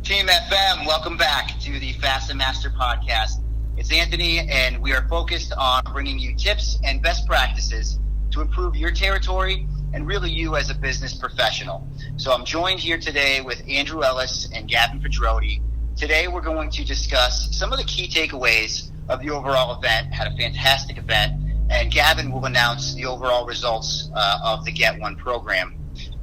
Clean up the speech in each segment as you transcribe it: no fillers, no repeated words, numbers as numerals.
Team FM, welcome back to the Fast and Master podcast. It's Anthony, and we are focused on bringing you tips and best practices to improve your territory and really you as a business professional. So I'm joined here today with Andrew Ellis and Gavin Pedroti. Today we're going to discuss some of the key takeaways of the overall event. Had a fantastic event, and Gavin will announce the overall results of the Get One program.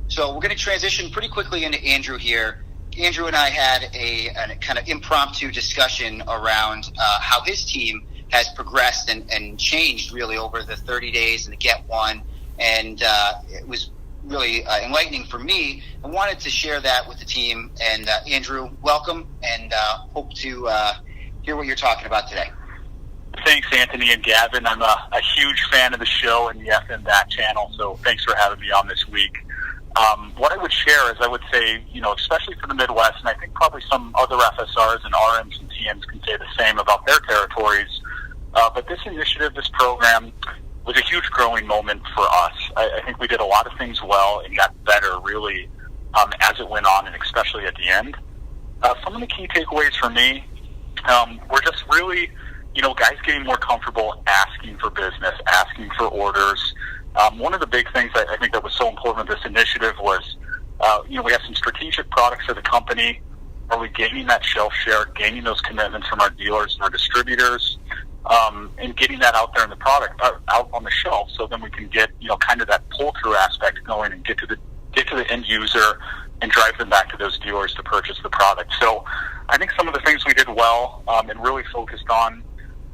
So we're going to transition pretty quickly into Andrew here. Andrew and I had a kind of impromptu discussion around how his team has progressed and changed really over the 30 days in the Get One. And it was really enlightening for me. I wanted to share that with the team. And Andrew, welcome, and hope to hear what you're talking about today. Thanks, Anthony and Gavin. I'm a huge fan of the show and the FM That channel, so thanks for having me on this week. What I would share is I would say, especially for the Midwest, and I think probably some other FSRs and RMs and TMs can say the same about their territories, but this initiative, this program, was a huge growing moment for us. I think we did a lot of things well and got better, really, as it went on, and especially at the end. Some of the key takeaways for me were just really, guys getting more comfortable asking for business, asking for orders. One of the big things I think that was so important with this initiative was, we have some strategic products for the company. Are we gaining that shelf share, gaining those commitments from our dealers and our distributors, and getting that out there in the product, out on the shelf, so then we can get, kind of that pull-through aspect going and get to the end user and drive them back to those dealers to purchase the product. So I think some of the things we did well and really focused on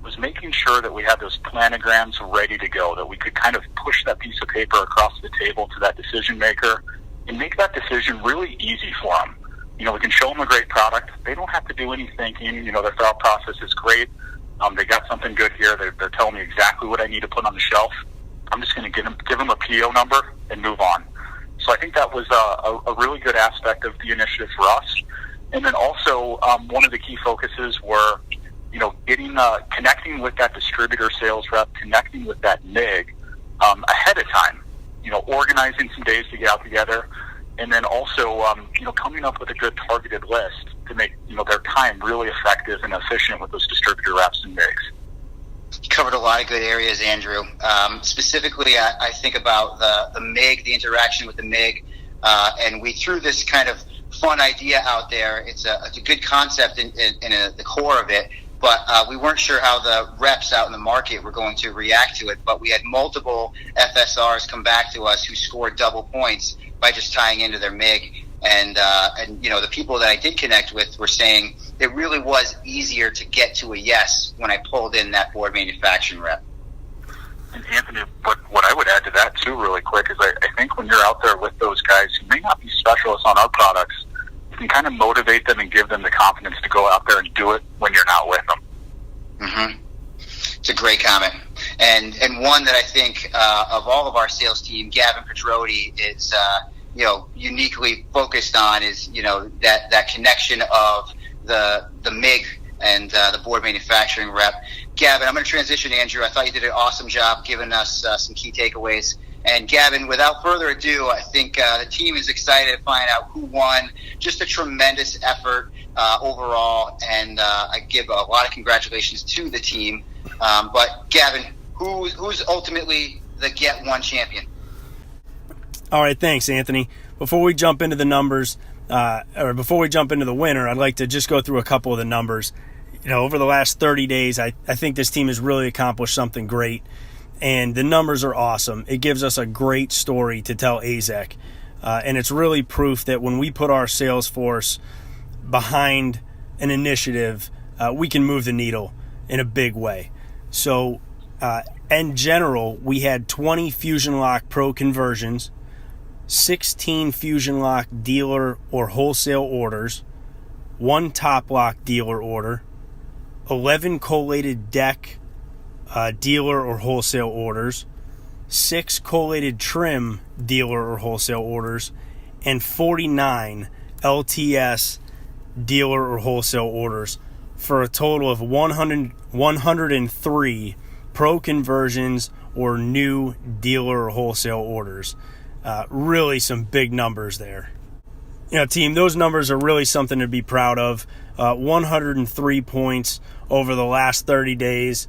was making sure that we had those planograms ready to go, that we could kind of push that piece of paper across the table to that decision maker and make that decision really easy for them. We can show them a great product. They don't have to do any thinking. Their thought process is great. They got something good here. They're telling me exactly what I need to put on the shelf. I'm just going to give them a PO number and move on. So I think that was a really good aspect of the initiative for us. And then also one of the key focuses were connecting with that distributor sales rep, connecting with that MIG ahead of time, organizing some days to get out together, and then also, coming up with a good targeted list to make, their time really effective and efficient with those distributor reps and MIGs. You covered a lot of good areas, Andrew. Specifically, I think about the MIG, the interaction with the MIG, and we threw this kind of fun idea out there. It's a good concept in the core of it. But we weren't sure how the reps out in the market were going to react to it. But we had multiple FSRs come back to us who scored double points by just tying into their MIG. And the people that I did connect with were saying it really was easier to get to a yes when I pulled in that board manufacturing rep. And Anthony, what I would add to that too really quick is I think when you're out there with those guys who may not be specialists on our products, you can kind of motivate them and give them the confidence to go out there and do it when you're not with them. Mm-hmm. It's a great comment. And one that I think of all of our sales team, Gavin Pedroti is, uniquely focused on is, that connection of the MIG and the board manufacturing rep. Gavin, I'm going to transition to Andrew. I thought you did an awesome job giving us some key takeaways. And Gavin, without further ado, I think the team is excited to find out who won. Just a tremendous effort overall, and I give a lot of congratulations to the team. But Gavin, who's ultimately the Get One champion? All right, thanks, Anthony. Before we jump into the numbers, or before we jump into the winner, I'd like to just go through a couple of the numbers. Over the last 30 days, I think this team has really accomplished something great. And the numbers are awesome. It gives us a great story to tell AZEK. And it's really proof that when we put our sales force behind an initiative, we can move the needle in a big way. So in general, we had 20 Fusion Lock Pro conversions, 16 Fusion Lock dealer or wholesale orders, 1 Top Lock dealer order, 11 collated deck dealer or wholesale orders, 6 collated trim dealer or wholesale orders, and 49 LTS dealer or wholesale orders, for a total of 103 pro conversions or new dealer or wholesale orders. Really some big numbers there. team, those numbers are really something to be proud of. 103 points over the last 30 days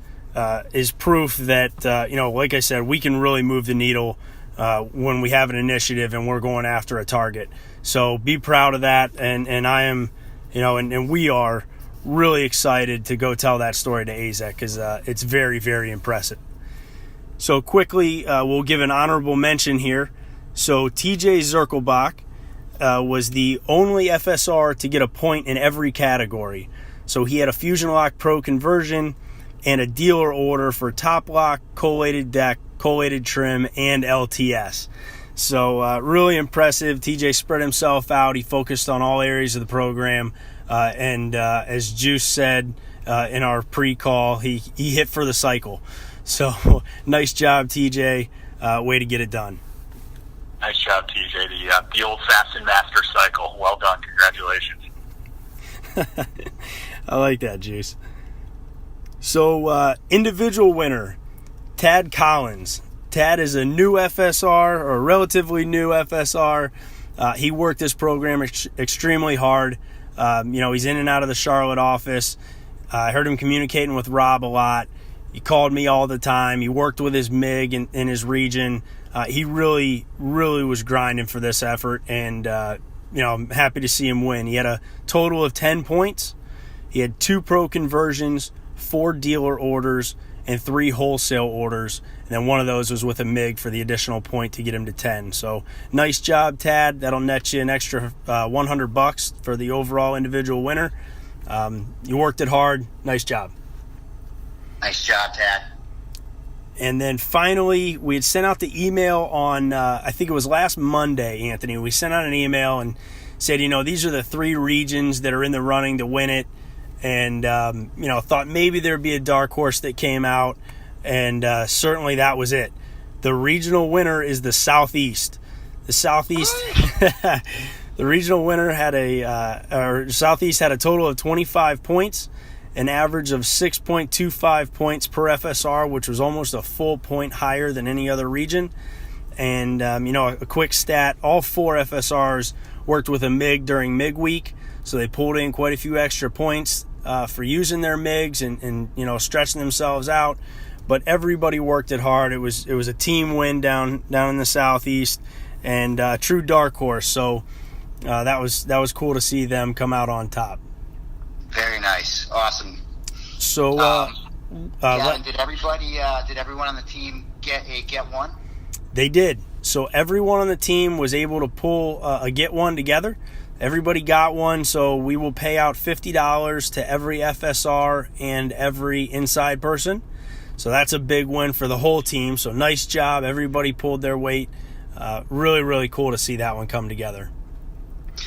is proof that, like I said, we can really move the needle when we have an initiative and we're going after a target. So be proud of that. And I am, and we are really excited to go tell that story to AZEK because it's very, very impressive. So quickly, we'll give an honorable mention here. So TJ Zirkelbach was the only FSR to get a point in every category. So he had a Fusion Lock Pro conversion and a dealer order for top lock, collated deck, collated trim, and LTS. So really impressive. TJ spread himself out. He focused on all areas of the program. And as Juice said in our pre-call, he hit for the cycle. So nice job, TJ. Way to get it done. Nice job, TJ. The old Fasten Master cycle. Well done. Congratulations. I like that, Juice. So individual winner, Tad Collins. Tad is a new FSR, or a relatively new FSR. He worked this program extremely hard. He's in and out of the Charlotte office. I heard him communicating with Rob a lot. He called me all the time. He worked with his MIG in his region. He really, really was grinding for this effort, and I'm happy to see him win. He had a total of 10 points. He had 2 pro conversions, 4 dealer orders, and 3 wholesale orders. And then one of those was with a MIG for the additional point to get him to 10. So nice job, Tad. That'll net you an extra $100 for the overall individual winner. You worked it hard. Nice job. Nice job, Tad. And then finally, we had sent out the email on, I think it was last Monday, Anthony. We sent out an email and said, these are the 3 regions that are in the running to win it. And, thought maybe there'd be a dark horse that came out. And certainly that was it. The regional winner is the Southeast. The Southeast, the regional winner had Southeast had a total of 25 points. An average of 6.25 points per FSR, which was almost a full point higher than any other region. And, a quick stat, all 4 FSRs worked with a MIG during MIG week, so they pulled in quite a few extra points for using their MIGs and stretching themselves out. But everybody worked it hard. It was a team win down in the Southeast, and true dark horse. So that was cool to see them come out on top. Very nice, awesome. So, did everyone on the team get one? They did. So everyone on the team was able to pull a get one together. Everybody got one, so we will pay out $50 to every FSR and every inside person. So that's a big win for the whole team. So nice job. Everybody pulled their weight. Really, really cool to see that one come together.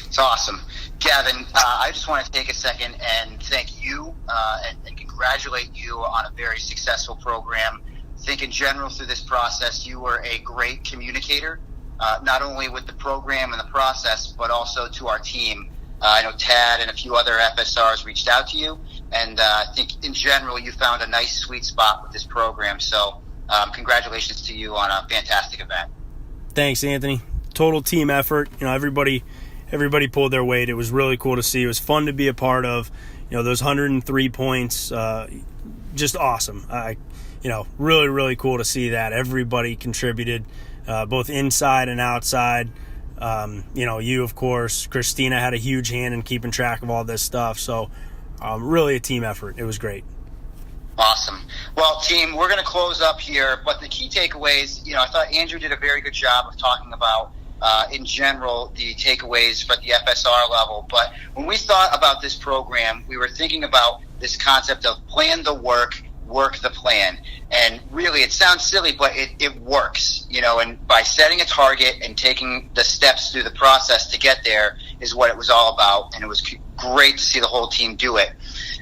It's awesome. Gavin, I just want to take a second and thank you and congratulate you on a very successful program. I think in general through this process, you were a great communicator, not only with the program and the process, but also to our team. I know Tad and a few other FSRs reached out to you, and I think in general you found a nice sweet spot with this program. So congratulations to you on a fantastic event. Thanks, Anthony. Total team effort. Everybody pulled their weight. It was really cool to see. It was fun to be a part of. Those 103 points, just awesome. Really, really cool to see that. Everybody contributed, both inside and outside. You, of course, Christina had a huge hand in keeping track of all this stuff. So really a team effort. It was great. Awesome. Well, team, we're going to close up here. But the key takeaways, I thought Andrew did a very good job of talking about in general, the takeaways for the FSR level. But when we thought about this program, we were thinking about this concept of plan the work the plan. And really, it sounds silly, but it works, and by setting a target and taking the steps through the process to get there is what it was all about. And it was great to see the whole team do it.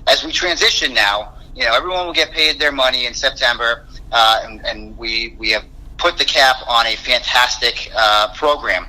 As we transition now, everyone will get paid their money in September, and we have put the cap on a fantastic program.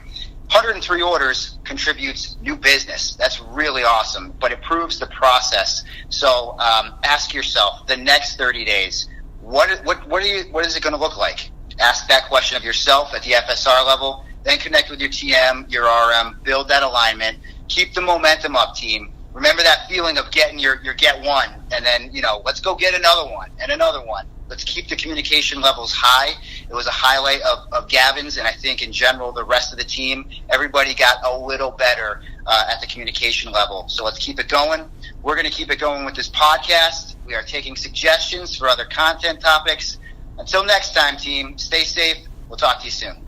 103 orders contributes new business. That's really awesome, but it proves the process. So ask yourself, the next 30 days, what is it going to look like? Ask that question of yourself at the FSR level. then connect with your TM, your RM, build that alignment, keep the momentum up, team. Remember that feeling of getting your get one, and then, let's go get another one and another one. Let's keep the communication levels high. It was a highlight of Gavin's, and I think in general the rest of the team, everybody got a little better at the communication level. So let's keep it going. We're going to keep it going with this podcast. We are taking suggestions for other content topics. Until next time, team, stay safe. We'll talk to you soon.